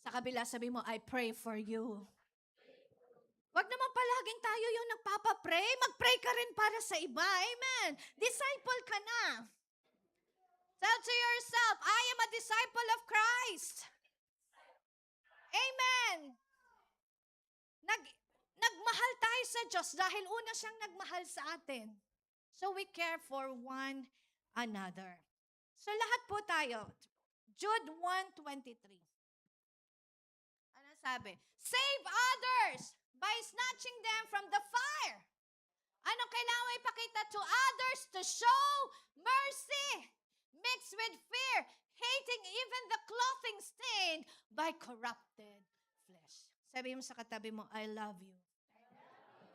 Sa kabila, sabi mo, I pray for you. Wag naman palaging tayo yung nagpapapray. Mag-pray ka rin para sa iba. Amen. Disciple ka na. Tell to yourself, I am a disciple of Christ. Amen. Nagmahal tayo sa Diyos dahil una siyang nagmahal sa atin. So we care for one another. So lahat po tayo. Jude 1:23. Ano sabi? Save others by snatching them from the fire. Ano kailangan ipakita to others? To show mercy mixed with fear, hating even the clothing stained by corrupted flesh. Sabi mo sa katabi mo, I love you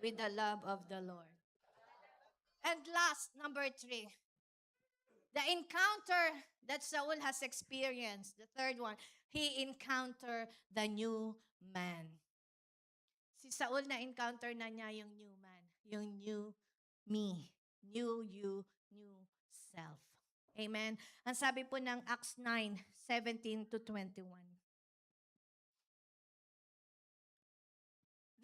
with the love of the Lord. And last, number 3, the encounter that Saul has experienced. The third one, he encountered the new man. Si Saul na-encounter na niya yung new man, yung new me, new you, new self. Amen? Ang sabi po ng Acts 9:17-21.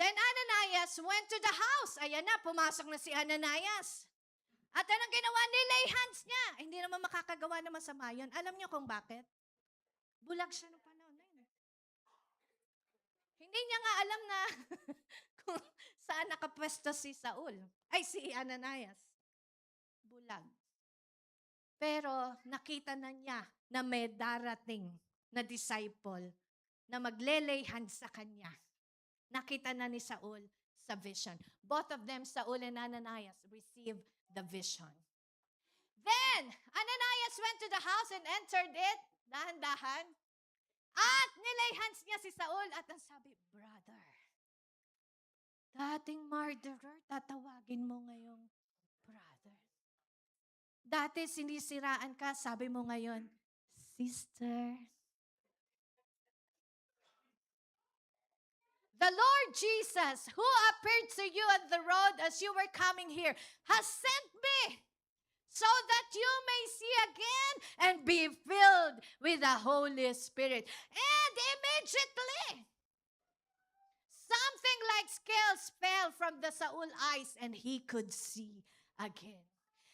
Then Ananias went to the house. Ayan na, pumasok na si Ananias. At anong ginawa? Nilay hands niya. Hindi naman makakagawa na masama yun. Alam niyo kung bakit? Bulag siya noong panahon na yun. Hindi niya nga alam na kung saan nakapwesto si Saul. Ay, si Ananias. Bulag. Pero nakita na niya na may darating na disciple na maglelay hands sa kanya. Nakita na ni Saul sa vision. Both of them, Saul and Ananias, received the vision. Then, Ananias went to the house and entered it, dahan-dahan, at nilay hands niya si Saul at ang sabi, brother, dating murderer, tatawagin mo ngayong brother. Dati sinisiraan ka, sabi mo ngayon, sister. The Lord Jesus, who appeared to you on the road as you were coming here, has sent me so that you may see again and be filled with the Holy Spirit. And immediately, something like scales fell from the Saul eyes and he could see again.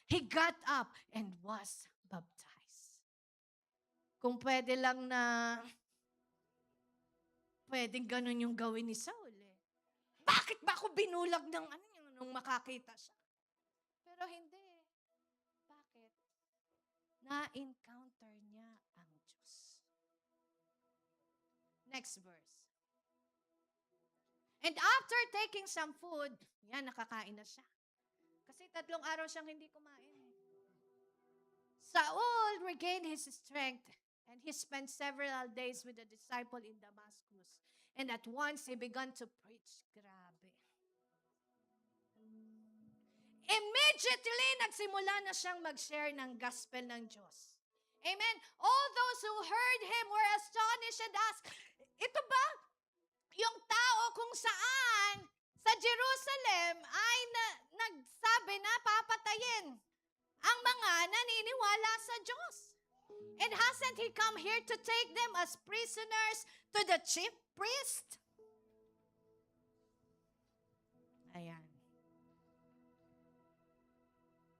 He got up and was baptized. Kung pwede lang na, pwedeng ganun yung gawin ni Saul eh. Bakit ba ako binulag ng ano yun nung makakita siya? Pero hindi. Bakit? Na-encounter niya ang Diyos. Next verse. And after taking some food, yan, nakakain na siya. Kasi 3 araw siyang hindi kumain. Saul regained his strength and he spent several days with the disciple in Damascus. And at once, he began to preach. Grabe. Immediately, nagsimula na siyang mag-share ng gospel ng Diyos. Amen? All those who heard him were astonished and asked, ito ba yung tao kung saan sa Jerusalem ay nagsabi na papatayin ang mga naniniwala sa Diyos? And hasn't he come here to take them as prisoners to the chief priest? Ayan.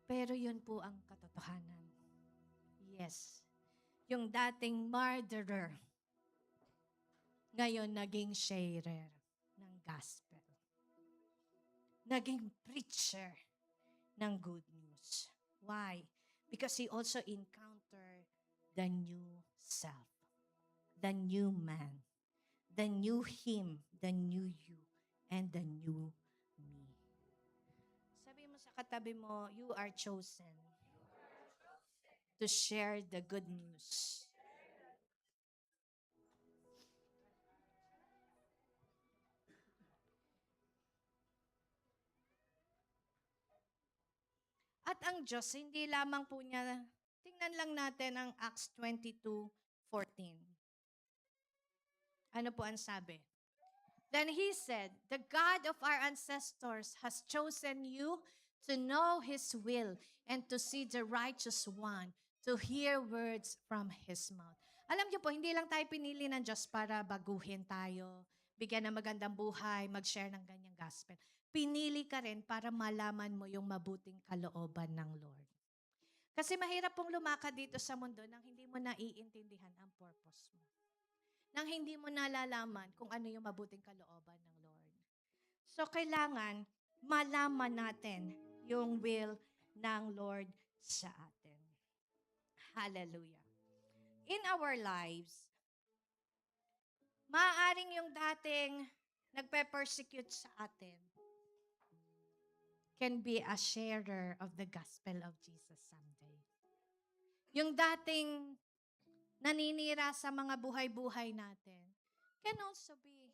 Pero yun po ang katotohanan. Yes. Yung dating murderer, ngayon naging sharer ng gospel. Naging preacher ng good news. Why? Because he also encountered the new self, the new man, the new him, the new you, and the new me. Sabi mo sa katabi mo, you are chosen to share the good news. At ang Diyos, hindi lamang po niya, tingnan lang natin ang Acts 22:14. Ano po ang sabi? Then he said, the God of our ancestors has chosen you to know His will and to see the righteous one, to hear words from His mouth. Alam niyo po, hindi lang tayo pinili ng Diyos para baguhin tayo, bigyan ng magandang buhay, mag-share ng ganyang gospel. Pinili ka rin para malaman mo yung mabuting kalooban ng Lord. Kasi mahirap pong lumakad dito sa mundo nang hindi mo naiintindihan ang purpose mo. Nang hindi mo nalalaman kung ano yung mabuting kalooban ng Lord. So, kailangan malaman natin yung will ng Lord sa atin. Hallelujah. In our lives, maaaring yung dating nagpe-persecute sa atin can be a sharer of the gospel of Jesus someday. Yung dating naninira sa mga buhay-buhay natin can also be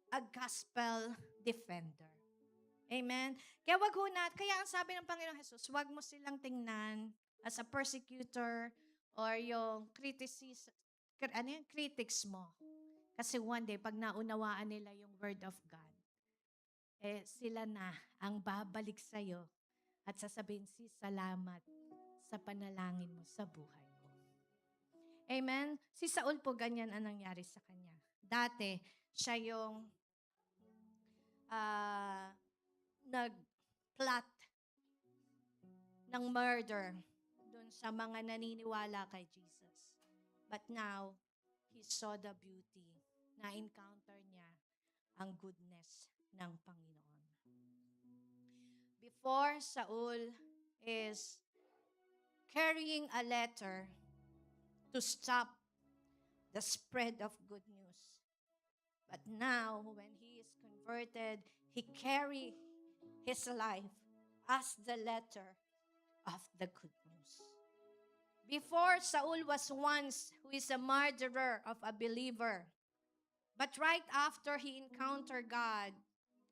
a gospel defender. Amen? Kaya kaya ang sabi ng Panginoong Jesus, wag mo silang tingnan as a persecutor or yung critics mo. Kasi one day, pag naunawaan nila yung word of God, sila na ang babalik sa'yo at sasabihin, salamat sa panalangin mo sa buhay ko. Amen? Si Saul po, ganyan ang nangyari sa kanya. Dati, siya yung nag-plot ng murder dun sa mga naniniwala kay Jesus. But now, he saw the beauty. Na-encounter niya ang goodness ng Panginoon. Before, Saul is carrying a letter to stop the spread of good news. But now, when he is converted, he carry his life as the letter of the good news. Before, Saul was once who is a murderer of a believer. But right after he encountered God,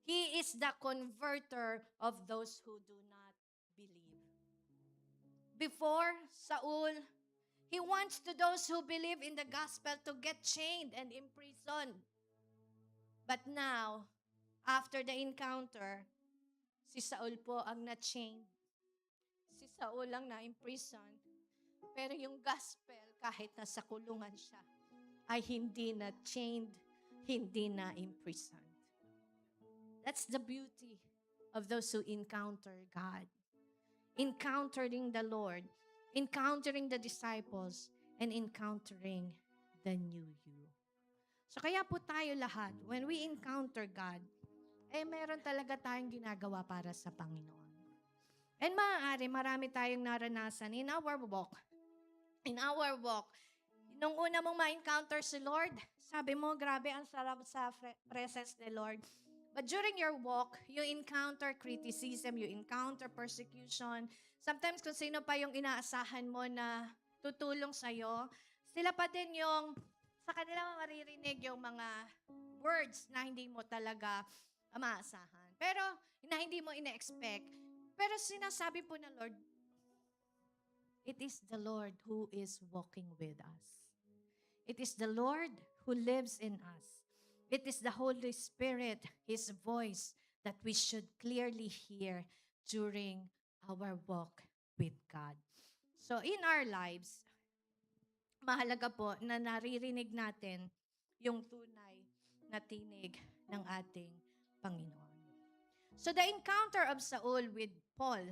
he is the converter of those who do not believe. Before, Saul, he wants to those who believe in the gospel to get chained and imprisoned. But now, after the encounter, si Saul po ang na-chained Saul lang na imprison. Pero yung gospel, kahit nasa kulungan siya, ay hindi na chained, hindi na imprisoned. That's the beauty of those who encounter God. Encountering the Lord, encountering the disciples, and encountering the new you. So kaya po tayo lahat, when we encounter God, meron talaga tayong ginagawa para sa Panginoon. And maaari, marami tayong naranasan in our walk. In our walk, nung una mong ma-encounter si Lord, sabi mo, grabe, ang sarap sa presence ni Lord. But during your walk, you encounter criticism, you encounter persecution. Sometimes kung sino pa yung inaasahan mo na tutulong sa'yo, sila pa din yung sa kanila maririnig yung mga words na hindi mo talaga maasahan. Pero na hindi mo ina-expect. Pero sinasabi po ng Lord, it is the Lord who is walking with us. It is the Lord who lives in us. It is the Holy Spirit, His voice, that we should clearly hear during our walk with God. So in our lives, mahalaga po na naririnig natin yung tunay na tinig ng ating Panginoon. So the encounter of Saul with Paul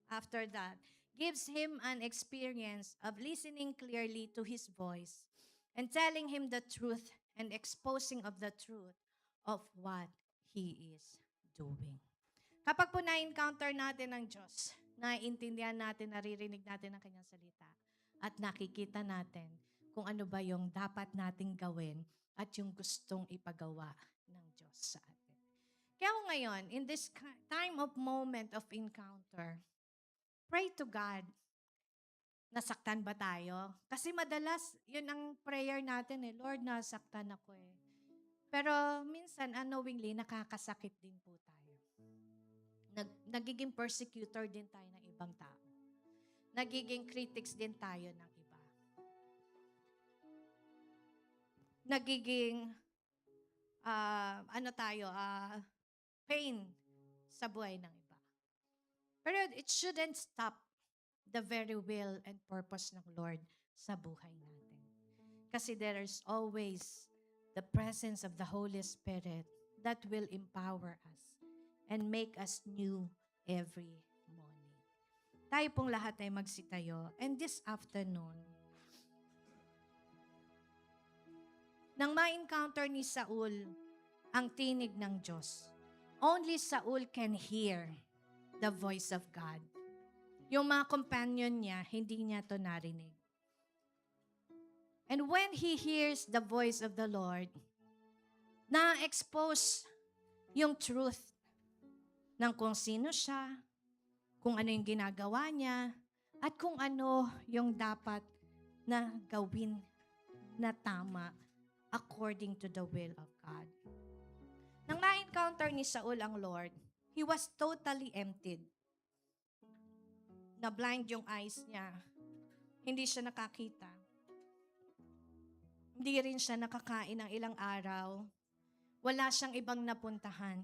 after that gives him an experience of listening clearly to his voice and telling him the truth and exposing of the truth of what he is doing. Kapag po na-encounter natin ng Diyos, naiintindihan natin, naririnig natin ang kanyang salita, at nakikita natin kung ano ba yung dapat nating gawin at yung gustong ipagawa ng Diyos sa atin. Kaya ngayon, in this time of moment of encounter, pray to God. Nasaktan ba tayo? Kasi madalas, yun ang prayer natin Lord, nasaktan ako Pero minsan, unknowingly, nakakasakit din po tayo. Nagiging persecutor din tayo ng ibang tao. Nagiging critics din tayo ng iba. Nagiging, pain sa buhay ng iba. Pero it shouldn't stop the very will and purpose ng Lord sa buhay natin. Kasi there is always the presence of the Holy Spirit that will empower us and make us new every morning. Tayo pong lahat ay magsitayo. And this afternoon, nang ma-encounter ni Saul ang tinig ng Diyos, only Saul can hear the voice of God. Yung mga companion niya, hindi niya to narinig. And when he hears the voice of the Lord, na-expose yung truth ng kung sino siya, kung ano yung ginagawa niya, at kung ano yung dapat na gawin na tama according to the will of God. Nang ma-encounter ni Saul ang Lord, he was totally emptied. Na blind yung eyes niya. Hindi siya nakakita. Hindi rin siya nakakain ng ilang araw. Wala siyang ibang napuntahan.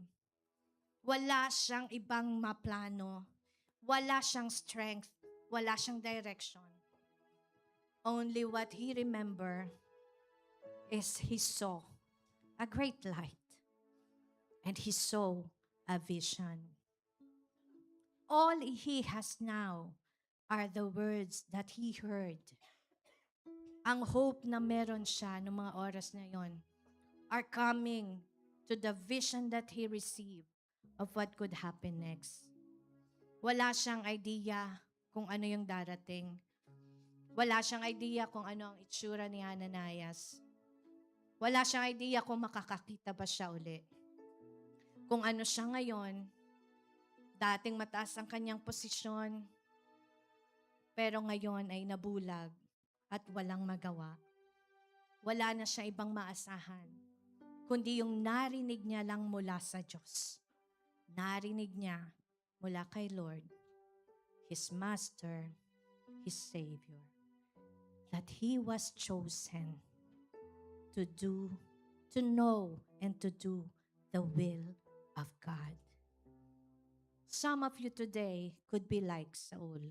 Wala siyang ibang maplano. Wala siyang strength. Wala siyang direction. Only what he remember is he saw a great light. And he saw a vision. All he has now are the words that he heard. Ang hope na meron siya noong mga oras na yon are coming to the vision that he received of what could happen next. Wala siyang idea kung ano yung darating. Wala siyang idea kung ano ang itsura ni Ananias. Wala siyang idea kung makakakita ba siya uli. Kung ano siya ngayon, dating mataas ang kanyang posisyon, pero ngayon ay nabulag at walang magawa. Wala na siya ibang maasahan, kundi yung narinig niya lang mula sa Diyos. Narinig niya mula kay Lord, His Master, His Savior, that He was chosen to do, to know, and to do the will of God. Some of you today could be like Saul.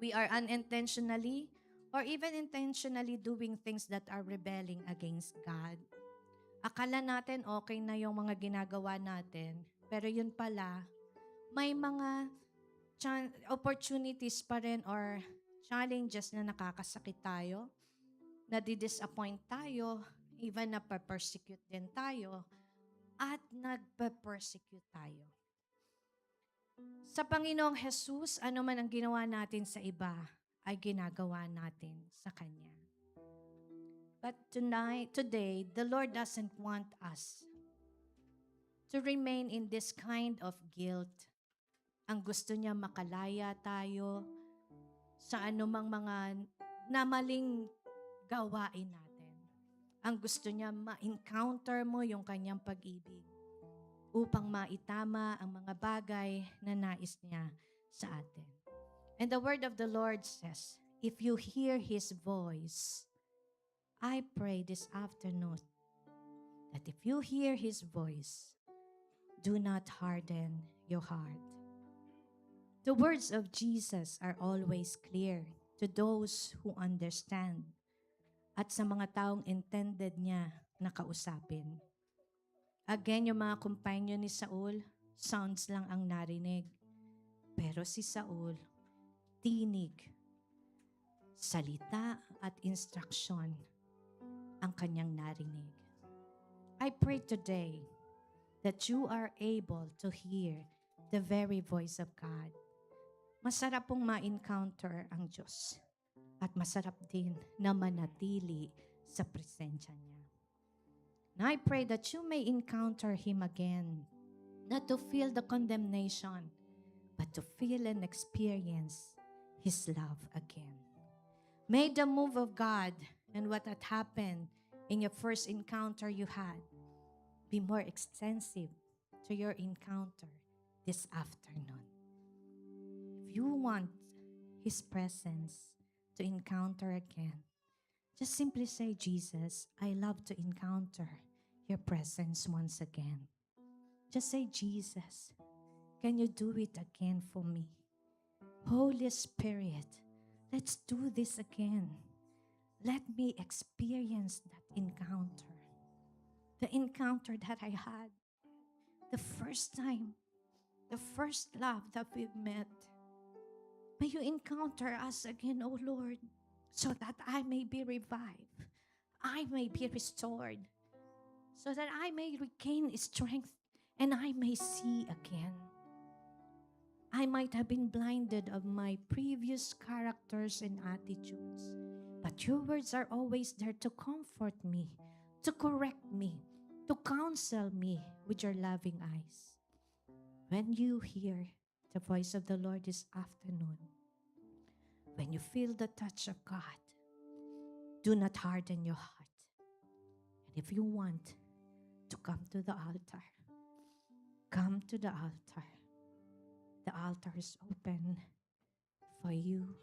we are unintentionally or even intentionally doing things that are rebelling against God. Akala natin okay na yung mga ginagawa natin, pero yun pala, may mga opportunities pa rin or challenges na nakakasakit tayo, nadi-disappoint tayo, even na persecute din tayo, at nagpe-persecute tayo. Sa Panginoong Jesus, ano man ang ginawa natin sa iba, ay ginagawa natin sa Kanya. But today, the Lord doesn't want us to remain in this kind of guilt. Ang gusto niya makalaya tayo sa anumang mga namaling gawain natin. Ang gusto niya ma-encounter mo yung kanyang pag-ibig upang maitama ang mga bagay na nais niya sa atin. And the word of the Lord says, if you hear His voice, I pray this afternoon that if you hear His voice, do not harden your heart. The words of Jesus are always clear to those who understand at sa mga taong intended niya na kausapin. Again, yung mga companion ni Saul, sounds lang ang narinig. Pero si Saul, tinig, salita at instruction ang kanyang narinig. I pray today that you are able to hear the very voice of God. Masarap pong ma-encounter ang Diyos at masarap din na manatili sa presensya niya. And I pray that you may encounter Him again, not to feel the condemnation, but to feel and experience His love again. May the move of God and what had happened in your first encounter you had be more extensive to your encounter this afternoon. If you want His presence to encounter again, just simply say, Jesus, I love to encounter your presence once again. Just say, Jesus, can you do it again for me? Holy Spirit, let's do this again. Let me experience that encounter. The encounter that I had. The first time. The first love that we've met. May you encounter us again, O Lord, so that I may be revived. I may be restored. So that I may regain strength and I may see again. I might have been blinded of my previous characters and attitudes, but your words are always there to comfort me, to correct me, to counsel me with your loving eyes. When you hear the voice of the Lord this afternoon, when you feel the touch of God, do not harden your heart. And if you want to come to the altar, come to the altar. The altar is open for you